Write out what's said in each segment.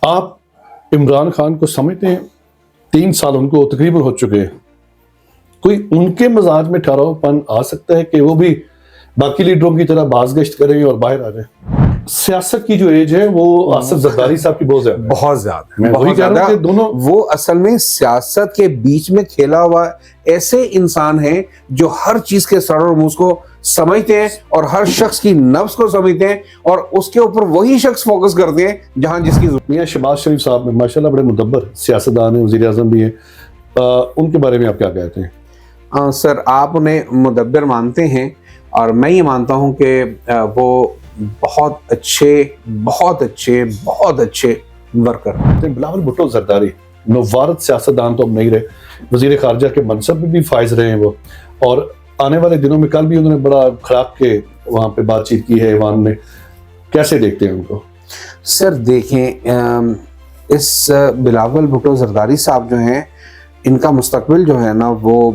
آپ عمران خان کو سمجھتے ہیں 3 سال ان کو تقریباً ہو چکے ہیں، کوئی ان کے مزاج میں ٹھہراؤ پن آ سکتا ہے کہ وہ بھی باقی لیڈروں کی طرح باز گشت کریں اور باہر آ جائیں؟ سیاست کی جو ایج ہے وہ آصف زرداری صاحب کی بہت زیادہ ہے. بہت زیادہ میں وہی کہہ رہا ہوں کہ دونوں وہ اصل میں سیاست کے بیچ میں کھیلا ہوا ایسے انسان ہیں جو ہر چیز کے سر اور منہ کو سمجھتے ہیں اور ہر شخص کی نفس کو سمجھتے ہیں اور اس کے اوپر وہی شخص فوکس کرتے ہیں جہاں جس کی میاں شہباز شریف صاحب میں ماشاءاللہ بڑے مدبر سیاستدان ہیں، وزیر اعظم بھی ہیں، ان کے بارے میں آپ کیا کہتے ہیں؟ سر آپ انہیں مدبر مانتے ہیں اور میں یہ مانتا ہوں کہ وہ بہت اچھے ورکر ہیں. بلاول بھٹو زرداری نوارد سیاستدان تو اب نہیں رہے، وزیر خارجہ کے منصب میں بھی فائز رہے ہیں وہ، اور آنے والے دنوں میں کل بھی انہوں نے بڑا کھڑاک کے وہاں پہ بات چیت کی ہے ایوان میں. کیسے دیکھتے ہیں ان کو؟ سر دیکھیں، اس بلاول بھٹو زرداری صاحب جو ہیں ان کا مستقبل جو ہے نا وہ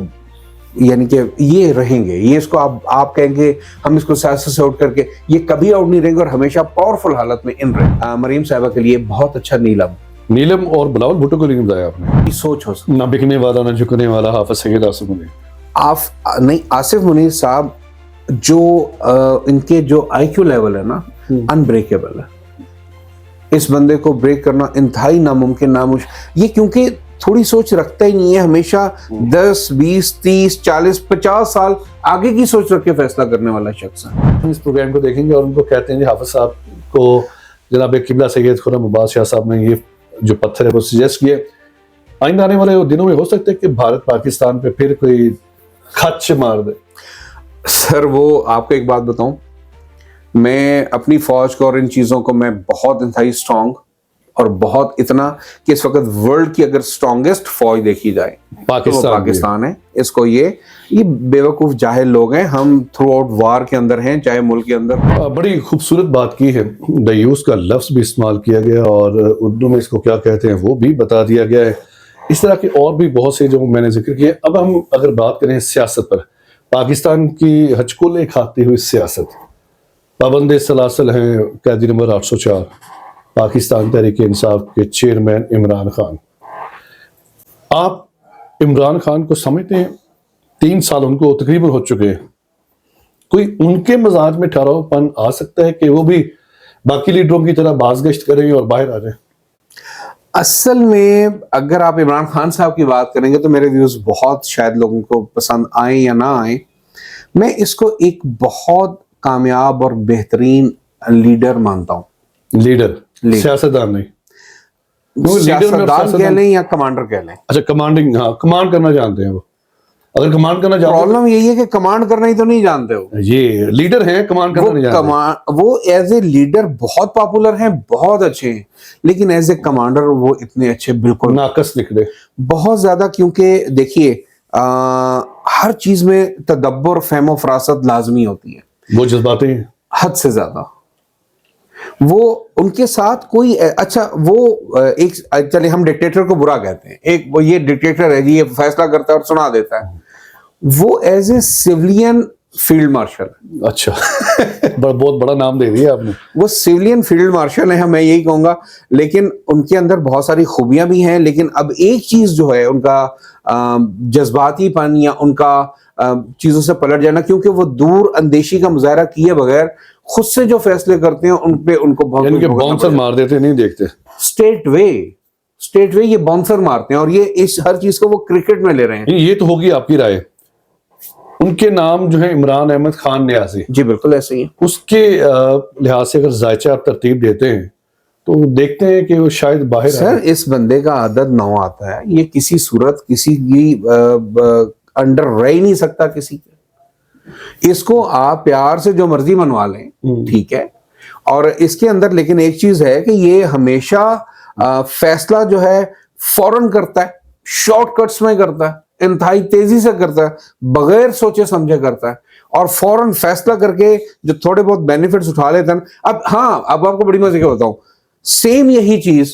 یعنی کہ یہ رہیں گے، یہ اس کو آپ کہیں گے ہم اس کو سیاست سے آؤٹ کر کے، یہ کبھی آؤٹ نہیں رہیں گے اور ہمیشہ پاورفل حالت میں ان رہے. مریم صاحبہ کے لیے بہت اچھا نیلم اور بلاول بھٹو کو نہیں بتایا آپ نے؟ سوچ ہو سکتا نہ بکنے والا نہ جھکنے والا حافظ سید آصف منیر. نہیں، آصف منیر صاحب جو ان کے جو آئی کیو لیول ہے نا انبریکیبل ہے. اس بندے کو بریک کرنا انتہائی ناممکن یہ کیونکہ تھوڑی سوچ رکھتا ہی نہیں ہے، ہمیشہ 10 20 30 40 50 سال آگے کی سوچ رکھ کے فیصلہ کرنے والا شخص ہے. ہم اس پروگرام کو دیکھیں گے اور ان کو کہتے ہیں جی حافظ صاحب کو جناب قبلہ سید خرم عباس شاہ صاحب نے یہ جو پتھر ہے وہ سجیسٹ کیے. آئندہ آنے والے دنوں میں ہو سکتا ہے کہ بھارت پاکستان پہ پھر کوئی خدش مار دے. سر وہ آپ کو ایک بات بتاؤں، میں اپنی فوج کو اور ان چیزوں کو میں بہت انتہائی سٹرونگ اور بہت اتنا کہ اس وقت ورلڈ کی اگر سٹرونگسٹ فوج دیکھی جائے تو وہ پاکستان ہے. اس کو یہ بیوقوف جاہل لوگ ہیں، ہم تھرو آؤٹ وار کے اندر ہیں چاہے ملک کے اندر. بڑی خوبصورت بات کی ہے، دیوس کا لفظ بھی استعمال کیا گیا اور اردو میں اس کو کیا کہتے ہیں وہ بھی بتا دیا گیا ہے. اس طرح کے اور بھی بہت سے جو میں نے ذکر کیے. اب ہم اگر بات کریں سیاست پر، پاکستان کی ہچکولے کھاتی ہوئی سیاست، پابند سلاسل ہیں قیدی نمبر 804 پاکستان تحریک انصاف کے چیئرمین عمران خان. آپ عمران خان کو سمجھتے ہیں 3 سال ان کو تقریباً ہو چکے ہیں، کوئی ان کے مزاج میں ٹھہراؤ پن آ سکتا ہے کہ وہ بھی باقی لیڈروں کی طرح باز گشت کریں اور باہر آ جائیں؟ اصل میں اگر آپ عمران خان صاحب کی بات کریں گے تو میرے ویوز بہت شاید لوگوں کو پسند آئیں یا نہ آئیں. میں اس کو ایک بہت کامیاب اور بہترین لیڈر مانتا ہوں. لیڈر سیاستدان نہیں، سیاستدان کہہ لیں یا کمانڈر کہہ لیں. اچھا کمانڈنگ، ہاں کمانڈ کرنا جانتے ہیں وہ. اگر کمانڈ کرنا جانتے ہیں، پرابلم یہی ہے کہ کمانڈ کرنا ہی تو نہیں جانتے ہو. یہ لیڈر ہیں کمانڈ کرنا نہیں جانتے. وہ ایز اے لیڈر بہت پاپولر ہیں، بہت اچھے ہیں، لیکن ایز اے کمانڈر وہ اتنے اچھے بالکل ناقص نکلے بہت زیادہ. کیونکہ دیکھیے ہر چیز میں تدبر، فہم و فراست لازمی ہوتی ہے. وہ جذباتی ہیں حد سے زیادہ. وہ ان کے ساتھ کوئی اچھا وہ ایک چلے ہم ڈکٹیٹر کو برا کہتے ہیں، ایک وہ یہ ڈکٹیٹر ہے جی یہ فیصلہ کرتا ہے اور سنا دیتا ہے. وہ as a civilian field marshal. اچھا بہت بڑا نام دے دیا آپ نے. وہ سیولین فیلڈ مارشل ہیں، میں یہی کہوں گا. لیکن ان کے اندر بہت ساری خوبیاں بھی ہیں، لیکن اب ایک چیز جو ہے ان کا جذباتی پن یا ان کا چیزوں سے پلٹ جانا، کیونکہ وہ دور اندیشی کا مظاہرہ کیے بغیر خود سے جو فیصلے کرتے ہیں ان پہ ان کو باؤنسر مار دیتے نہیں دیکھتے. اسٹیٹ وے یہ باؤنسر مارتے ہیں اور یہ اس ہر چیز کو وہ کرکٹ میں لے رہے ہیں. یہ تو ہوگی آپ کی رائے. ان کے نام جو ہے عمران احمد خان نیازی، جی بالکل ایسے ہی. اس کے لحاظ سے اگر ذائچہ آپ ترتیب دیتے ہیں تو دیکھتے ہیں کہ وہ شاید باہر سر اس بندے کا عدد 9 آتا ہے، یہ کسی صورت کسی کی انڈر رہ ہی نہیں سکتا کسی کے. اس کو آپ پیار سے جو مرضی منوا لیں ٹھیک ہے. اور اس کے اندر لیکن ایک چیز ہے کہ یہ ہمیشہ فیصلہ جو ہے فوراً کرتا ہے، شارٹ کٹس میں کرتا ہے، انتہائی تیزی سے کرتا ہے، بغیر سوچے سمجھے کرتا ہے اور فوراً فیصلہ کر کے جو تھوڑے بہت بینیفٹس اٹھا لیتے ہیں. اب آپ کو بڑی مزے کا بتاؤں، سیم یہی چیز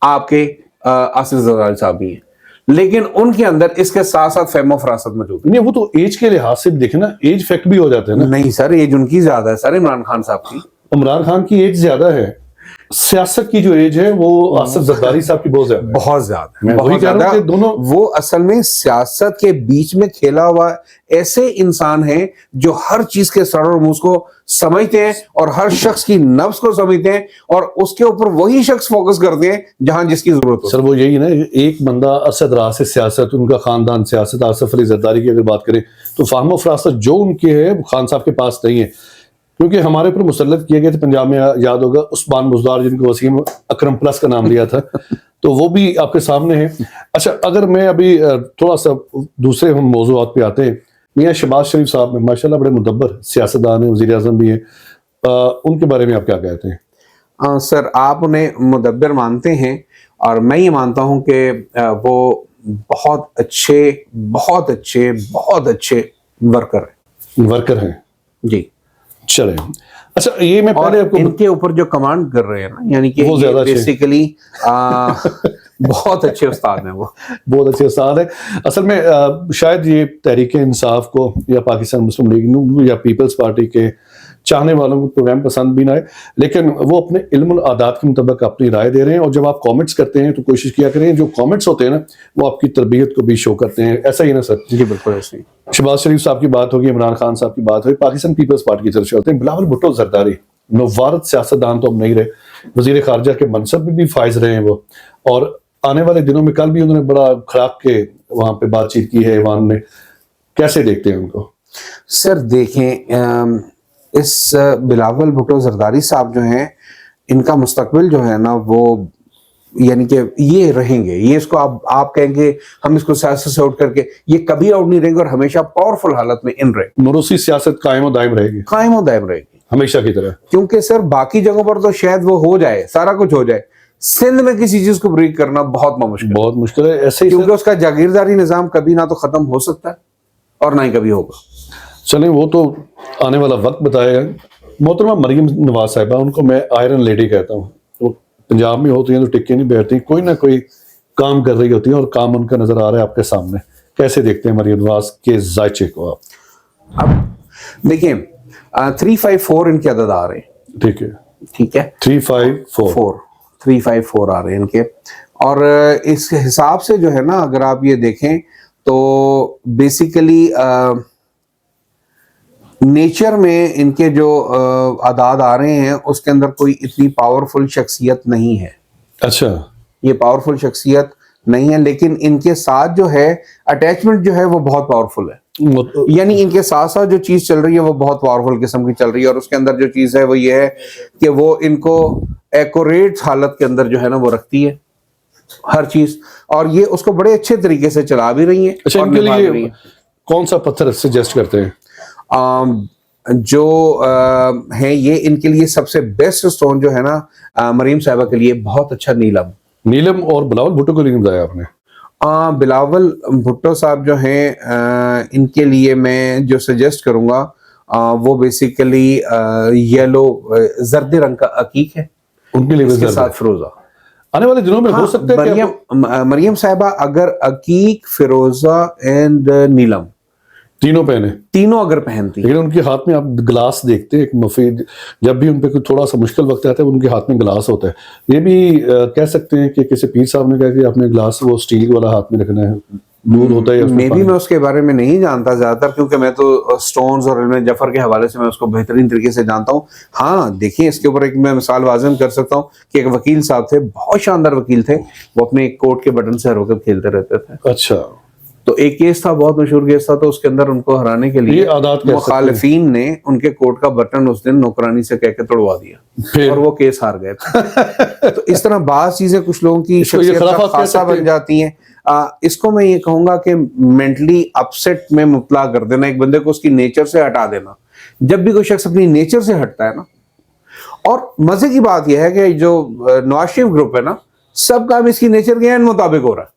آپ کے آصف زرداری صاحب بھی ہیں، لیکن ان کے اندر اس کے ساتھ ساتھ فہم و فراست موجود ہے. نہیں وہ تو ایج کے لحاظ سے دیکھیں نا، ایج فیکٹ بھی ہو جاتا ہے نا. نہیں سر ایج ان کی زیادہ ہے سر، عمران خان صاحب کی. عمران خان کی ایج زیادہ ہے سیاست کی جو ایج ہے وہ آصف زرداری صاحب کی بہت زیادہ ہے. بہت زیادہ میں وہی بہت کہہ رہا ہوں زیادہ. کہ دونوں وہ اصل میں سیاست کے بیچ میں کھیلا ہوا ایسے انسان ہیں جو ہر چیز کے سر اور منہ کو سمجھتے ہیں اور ہر شخص کی نفس کو سمجھتے ہیں اور اس کے اوپر وہی شخص فوکس کرتے ہیں جہاں جس کی ضرورت ہو. سر وہ یہی نا, ایک بندہ ارشد راز سے سیاست, ان کا خاندان سیاست, آصف علی زرداری کی اگر بات کریں تو فہم و فراست جو ان کے ہے خان صاحب کے پاس نہیں ہے, کیونکہ ہمارے اوپر مسلط کیے گئے تھے. پنجاب میں یاد ہوگا عثمان بزدار جن کو وسیم اکرم پلس کا نام دیا تھا, تو وہ بھی آپ کے سامنے ہے. اچھا اگر میں ابھی تھوڑا سا دوسرے ہم موضوعات پہ آتے ہیں, میاں شہباز شریف صاحب میں ماشاءاللہ بڑے مدبر سیاستدان ہیں, وزیر اعظم بھی ہیں, ان کے بارے میں آپ کیا کہتے ہیں؟ سر آپ انہیں مدبر مانتے ہیں اور میں یہ مانتا ہوں کہ وہ بہت اچھے بہت اچھے بہت اچھے ورکر ہیں جی. چلیں اچھا یہ میں پہلے آپ کو ان کے اوپر جو کمانڈ کر رہے ہیں نا, یعنی کہ وہ زیادہ بیسیکلی بہت اچھے استاد ہیں, وہ بہت اچھے استاد ہیں. اصل میں شاید یہ تحریک انصاف کو یا پاکستان مسلم لیگ یا پیپلز پارٹی کے چاہنے والوں کو پروگرام پسند بھی نہ آئے, لیکن وہ اپنے علم العادات کے مطابق اپنی رائے دے رہے ہیں. اور جب آپ کامنٹس کرتے ہیں تو کوشش کیا کریں جو کامنٹس ہوتے ہیں نا وہ آپ کی تربیت کو بھی شو کرتے ہیں. ایسا ہی نا سر؟ جی بالکل ایسے ہی. شہباز شریف صاحب کی بات ہوگی, عمران خان صاحب کی بات ہوگی, پاکستان پیپلز پارٹی کی طرف سے ہوتے ہیں. بلاول بھٹو زرداری نوارد سیاستدان تو ہم نہیں رہے, وزیر خارجہ کے منصب میں بھی فائز رہے ہیں وہ, اور آنے والے دنوں میں کل بھی انہوں نے بڑا کھڑاک کے وہاں پہ بات چیت کی ہے ایوان میں. کیسے دیکھتے ہیں ان کو؟ سر دیکھیں, اس بلاول بھٹو زرداری صاحب جو ہیں ان کا مستقبل جو ہے نا وہ یعنی کہ یہ رہیں گے, یہ اس کو آپ کہیں گے ہم اس کو سیاست سے آؤٹ کر کے, یہ کبھی آؤٹ نہیں رہیں گے اور ہمیشہ پاورفل حالت میں ان رہے. موروثی سیاست قائم و دائم رہے گی, قائم و دائم رہے گی ہمیشہ کی طرح. کیونکہ سر باقی جگہوں پر تو شاید وہ ہو جائے, سارا کچھ ہو جائے, سندھ میں کسی چیز کو بریک کرنا بہت مشکل ہے. ایسے ہی کیونکہ اس کا جاگیرداری نظام کبھی نہ تو ختم ہو سکتا ہے اور نہ ہی کبھی ہوگا. چلیں وہ تو آنے والا وقت بتائے گا. محترمہ مریم نواز صاحبہ, ان کو میں آئرن لیڈی کہتا ہوں. وہ پنجاب میں ہوتی ہیں تو ٹکے نہیں بیٹھتی, کوئی نہ کوئی کام کر رہی ہوتی ہیں اور کام ان کا نظر آ رہا ہے آپ کے سامنے. کیسے دیکھتے ہیں مریم نواز کے ذائچے کو آپ؟ اب دیکھیں 354 ان کے عدد آ رہے ہیں, ٹھیک ہے 354 آ رہے ہیں ان کے, اور اس حساب سے جو ہے نا اگر آپ یہ دیکھیں تو بیسیکلی نیچر میں ان کے جو اعداد آ رہے ہیں اس کے اندر کوئی اتنی پاورفل شخصیت نہیں ہے. اچھا یہ پاورفل شخصیت نہیں ہے, لیکن ان کے ساتھ جو ہے اٹیچمنٹ جو ہے وہ بہت پاورفل ہے. یعنی ان کے ساتھ ساتھ جو چیز چل رہی ہے وہ بہت پاورفل قسم کی چل رہی ہے, اور اس کے اندر جو چیز ہے وہ یہ ہے کہ وہ ان کو ایکوریٹ حالت کے اندر جو ہے نا وہ رکھتی ہے ہر چیز, اور یہ اس کو بڑے اچھے طریقے سے چلا بھی رہی ہیں. اچھا ان کے لیے کون سا پتھر سجیسٹ کرتے ہیں؟ جو ہیں یہ ان کے لیے سب سے بیسٹ سٹون جو ہے نا مریم صاحبہ کے لیے بہت اچھا نیلم اور بلاول بھٹو کو نہیں بتایا آپ نے؟ بلاول بھٹو صاحب جو ہیں ان کے لیے میں جو سجیسٹ کروں گا وہ بیسیکلی یلو زرد رنگ کا عقیق ہے, ان کے لیے اس کے ساتھ فروزہ. آنے والے دنوں میں ہو سکتا ہے کہ مریم صاحبہ اگر عقیق, فروزہ اینڈ نیلم تینوں پہنے, تینوں اگر پہنتی, لیکن ان کے ہاتھ میں آپ گلاس دیکھتے ہیں ایک مفید, جب بھی ان پہ کوئی تھوڑا سا مشکل وقت آتا ہے ان کے ہاتھ میں گلاس ہوتا ہے. یہ بھی کہہ سکتے ہیں کہ کسی پیر صاحب نے کہا کہ آپ نے گلاس وہ اسٹیل والا ہاتھ میں رکھنا ہے, دودھ ہوتا ہے. میں اس کے بارے میں نہیں جانتا زیادہ تر, کیونکہ میں تو سٹونز اور علم جعفر کے حوالے سے میں اس کو بہترین طریقے سے جانتا ہوں. ہاں دیکھیں اس کے اوپر ایک میں مثال واضح کر سکتا ہوں کہ ایک وکیل صاحب تھے, بہت شاندار وکیل تھے, وہ اپنے ایک کوٹ کے بٹن سے ہر وقت کھیلتے رہتے تھے. اچھا, تو ایک کیس تھا, بہت مشہور کیس تھا, تو اس کے اندر ان کو ہرانے کے لیے مخالفین نے ان کے کوٹ کا بٹن اس دن نوکرانی سے کہہ کے توڑوا دیا اور وہ کیس ہار گئے تھے. تو اس طرح بعض چیزیں کچھ لوگوں کی شخصیت کا خاصہ بن جاتی ہیں. اس کو میں یہ کہوں گا کہ مینٹلی اپسیٹ میں مبتلا کر دینا ایک بندے کو, اس کی نیچر سے ہٹا دینا. جب بھی کوئی شخص اپنی نیچر سے ہٹتا ہے نا, اور مزے کی بات یہ ہے کہ جو نواز شریف گروپ ہے نا, سب کام اس کی نیچر کے مطابق ہو رہا ہے,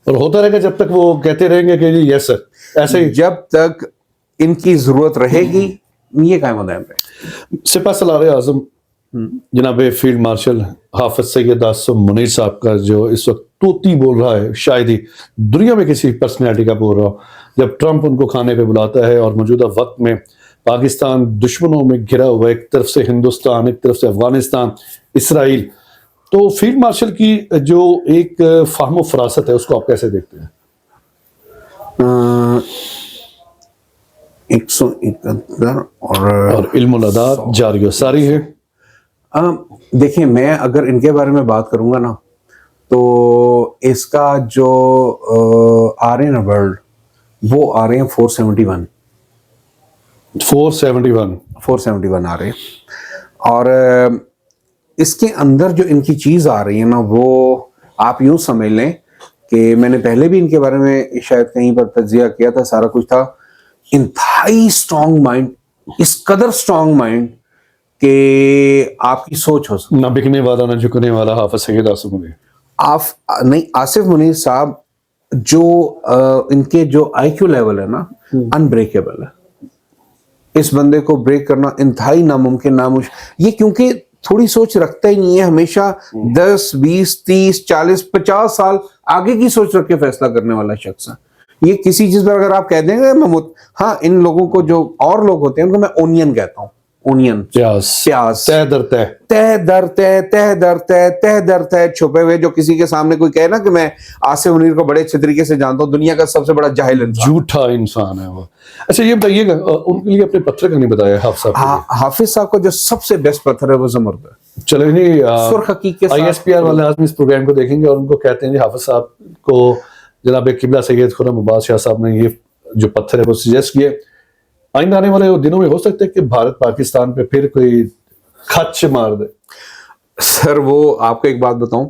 اور ہوتا رہے گا جب تک وہ کہتے رہیں گے کہ جی یس سر, ایسے ہی جب تک ان کی ضرورت رہے گی یہ قائم و دائم رہے. سپاہ سالار اعظم جناب فیلڈ مارشل حافظ سید آصم منیر صاحب کا جو اس وقت توتی بول رہا ہے, شاید ہی دنیا میں کسی پرسنالٹی کا بول رہا ہو, جب ٹرمپ ان کو کھانے پہ بلاتا ہے اور موجودہ وقت میں پاکستان دشمنوں میں گھرا ہوا ہے، ایک طرف سے ہندوستان، ایک طرف سے افغانستان، اسرائیل. تو فیلڈ مارشل کی جو ایک فہم و فراست ہے اس کو آپ کیسے دیکھتے ہیں؟ 171 اور علم الادا جاری و ساری ہے. دیکھیں میں اگر ان کے بارے میں بات کروں گا نا تو اس کا جو آ رہے ہیں نا ورلڈ وہ آ رہے ہیں 471 آ رہے ہیں. اور اس کے اندر جو ان کی چیز آ رہی ہے نا وہ آپ یوں سمجھ لیں کہ میں نے پہلے بھی ان کے بارے میں شاید کہیں پر تجزیہ کیا تھا، سارا کچھ تھا. انتہائی اسٹرانگ مائنڈ، اس قدر اسٹرانگ مائنڈ کہ آپ کی سوچ ہو سکتی. نہ بکنے والا نہ جھکنے والا حافظ سید آصف منیر. نہیں، آصف منیر صاحب جو ان کے جو آئی کیو لیول ہے نا انبریکیبل ہے. اس بندے کو بریک کرنا انتہائی ناممکن، یہ کیونکہ تھوڑی سوچ رکھتا ہی نہیں ہے، ہمیشہ 10 20 30 40 50 سال آگے کی سوچ رکھ کے فیصلہ کرنے والا شخص ہے. یہ کسی چیز پر اگر آپ کہہ دیں گے ہاں ان لوگوں کو جو اور لوگ ہوتے ہیں ان کو میں اونین کہتا ہوں، اونین پیاز، تہ در تہ، تہ در تہ، تہ در تہ، تہ در تہ چھپے ہوئے، جو کسی کے سامنے کوئی کہے نا کہ میں آصف منیر کو بڑے اچھے طریقے سے جانتا ہوں، دنیا کا سب سے بڑا جاہل انسان، جھوٹا انسان ہے وہ. اچھا یہ بتائیے گا ان کے لیے اپنے پتھر کا نہیں بتایا حافظ صاحب؟ حافظ صاحب کا جو سب سے بیسٹ پتھر ہے وہ زمرد ہے. چلیں جی، سرخ حقیقت ISPR والے آدمی اس پروگرام کو دیکھیں گے اور ان کو کہتے ہیں جی حافظ صاحب کو جناب قبلہ سید خرم عباس شاہ صاحب نے یہ جو پتھر ہے وہ سجیسٹ کیے. آئندہ آنے والے دنوں میں ہو سکتا ہے کہ بھارت پاکستان پہ پھر کوئی خدش مار دے. سر وہ آپ کو ایک بات بتاؤں،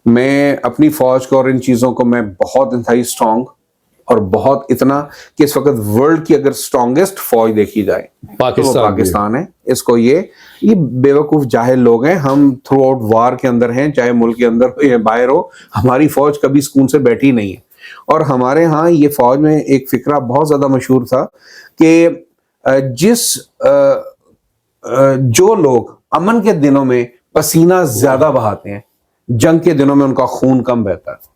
میں اپنی فوج کو اور ان چیزوں کو میں بہت انتہائی اسٹرانگ اور بہت اتنا کہ اس وقت ورلڈ کی اگر اسٹرانگسٹ فوج دیکھی جائے تو وہ پاکستان ہے. اس کو یہ بے وقوف جاہل لوگ ہیں، ہم تھرو آؤٹ وار کے اندر ہیں، چاہے ملک کے اندر ہو یا باہر ہو، ہماری فوج کبھی سکون سے بیٹھی نہیں ہے. اور ہمارے ہاں یہ فوج میں ایک فقرہ بہت زیادہ مشہور تھا کہ جو لوگ امن کے دنوں میں پسینہ زیادہ بہاتے ہیں، جنگ کے دنوں میں ان کا خون کم بہتا ہے.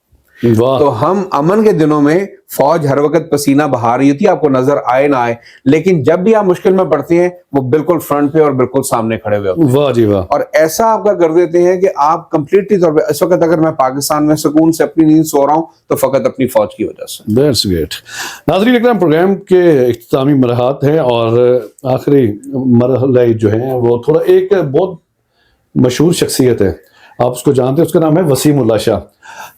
تو ہم امن کے دنوں میں فوج ہر وقت پسینہ بہا رہی ہوتی ہے، آپ کو نظر آئے نہ آئے، لیکن جب بھی آپ مشکل میں پڑتے ہیں وہ بالکل فرنٹ پہ اور بالکل سامنے کھڑے ہوئے ہوتے ہیں. واہ جی واہ. اور ایسا آپ کا کر دیتے ہیں کہ آپ کمپلیٹلی طور پہ اس وقت اگر میں پاکستان میں سکون سے اپنی نیند سو رہا ہوں تو فقط اپنی فوج کی وجہ سے. That's great. ناظرین اکرام، پروگرام کے اختتامی مرحلات ہیں اور آخری مرحلہ جو ہے وہ تھوڑا ایک بہت مشہور شخصیت ہے، آپ اس کو جانتے ہیں، اس کا نام ہے وسیم اللہ شاہ.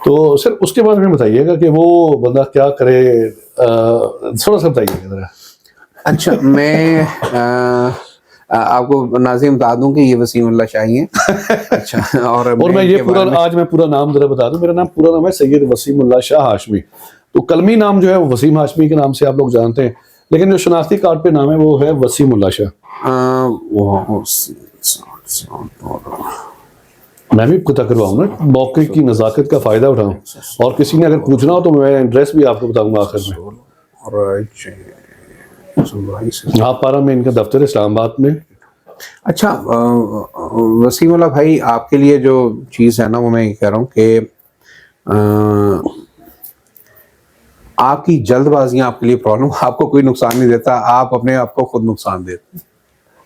تو سر اس کے بارے میں بتائیے گا کہ وہ بندہ کیا کرے، تھوڑا سا بتائیے گا ذرا. اچھا میں آپ کو ناظرین بتا دوں کہ یہ وسیم اللہ شاہی ہیں. اچھا اور میں یہ آج میں پورا نام ذرا بتا دوں. میرا نام پورا نام ہے سید وسیم اللہ شاہ ہاشمی. تو کلمی نام جو ہے وہ وسیم ہاشمی کے نام سے آپ لوگ جانتے ہیں، لیکن جو شناختی کارڈ پہ نام ہے وہ ہے وسیم اللہ شاہ. میں بھی پتہ کرواؤں نا، موقع کی نزاکت کا فائدہ اٹھاؤں، اور کسی نے اگر پوچھنا ہو تو میں ایڈریس بھی آپ کو بتاؤں گا آخر میں. آپ پارا میں ان کا دفتر ہے اسلام آباد میں. اچھا وسیم اللہ بھائی، آپ کے لیے جو چیز ہے نا وہ میں یہ کہہ رہا ہوں کہ آپ کی جلد بازیاں آپ کے لیے پرابلم، آپ کو کوئی نقصان نہیں دیتا، آپ اپنے آپ کو خود نقصان دیتے ہیں.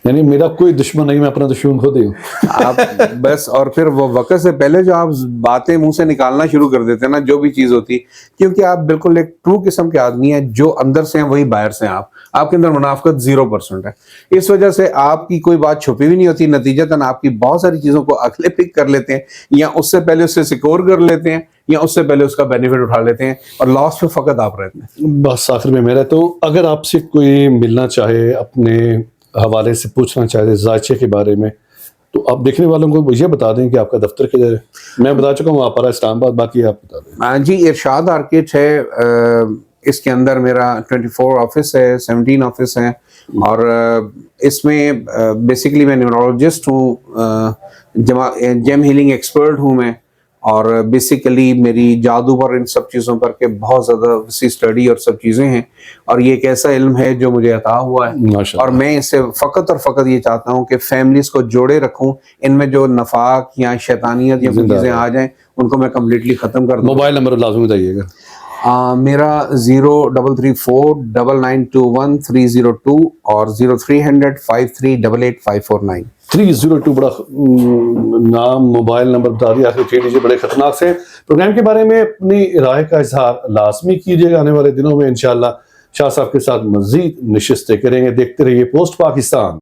یعنی میرا کوئی دشمن نہیں، میں اپنا دشمن خود ہی ہوں. آپ بس، اور پھر وہ وقت سے پہلے جو آپ باتیں منہ سے نکالنا شروع کر دیتے ہیں نا، جو بھی چیز ہوتی، کیونکہ آپ بالکل ایک ٹرو قسم کے آدمی ہیں، جو اندر سے ہیں وہی باہر سے ہیں. آپ کے اندر منافقت 0% ہے. اس وجہ سے آپ کی کوئی بات چھپی بھی نہیں ہوتی، نتیجتاً آپ کی بہت ساری چیزوں کو اگلے پک کر لیتے ہیں، یا اس سے پہلے اس سے سیکور کر لیتے ہیں، یا اس سے پہلے اس کا بینیفٹ اٹھا لیتے ہیں، اور لاس پہ فقط آپ رہتے ہیں. بس آخر میں میرا تو اگر آپ سے کوئی ملنا چاہے، اپنے حوالے سے پوچھنا چاہے ذائچے کے بارے میں، تو آپ دیکھنے والوں کو یہ بتا دیں کہ آپ کا دفتر کدھر ہے. میں بتا چکا ہوں آپ اسلام آباد، باقی آپ بتا دیں. جی ارشاد آرکیٹ ہے، اس کے اندر میرا 24 آفس ہے، 17 آفس ہیں، اور اس میں بیسیکلی میں نیورولوجسٹ ہوں، جیم ہیلنگ ایکسپرٹ ہوں میں، اور بیسیکلی میری جادو پر ان سب چیزوں پر کہ بہت زیادہ وسیع اسٹڈی اور سب چیزیں ہیں، اور یہ ایک ایسا علم ہے جو مجھے عطا ہوا ہے، اور میں اس سے فقط اور فقط یہ چاہتا ہوں کہ فیملیز کو جوڑے رکھوں، ان میں جو نفاق یا شیطانیت یا چیزیں آ جائیں ان کو میں کمپلیٹلی ختم کر دوں. موبائل نمبر لازمی بتائیے گا. میرا 03349921 اور 030053888549. 302 بڑا نام موبائل نمبر بتا دیا آخر 3 ڈیجٹ بڑے خطرناک سے. پروگرام کے بارے میں اپنی رائے کا اظہار لازمی کیجیے گا. آنے والے دنوں میں انشاءاللہ شاہ صاحب کے ساتھ مزید نشستیں کریں گے. دیکھتے رہیے پوسٹ پاکستان.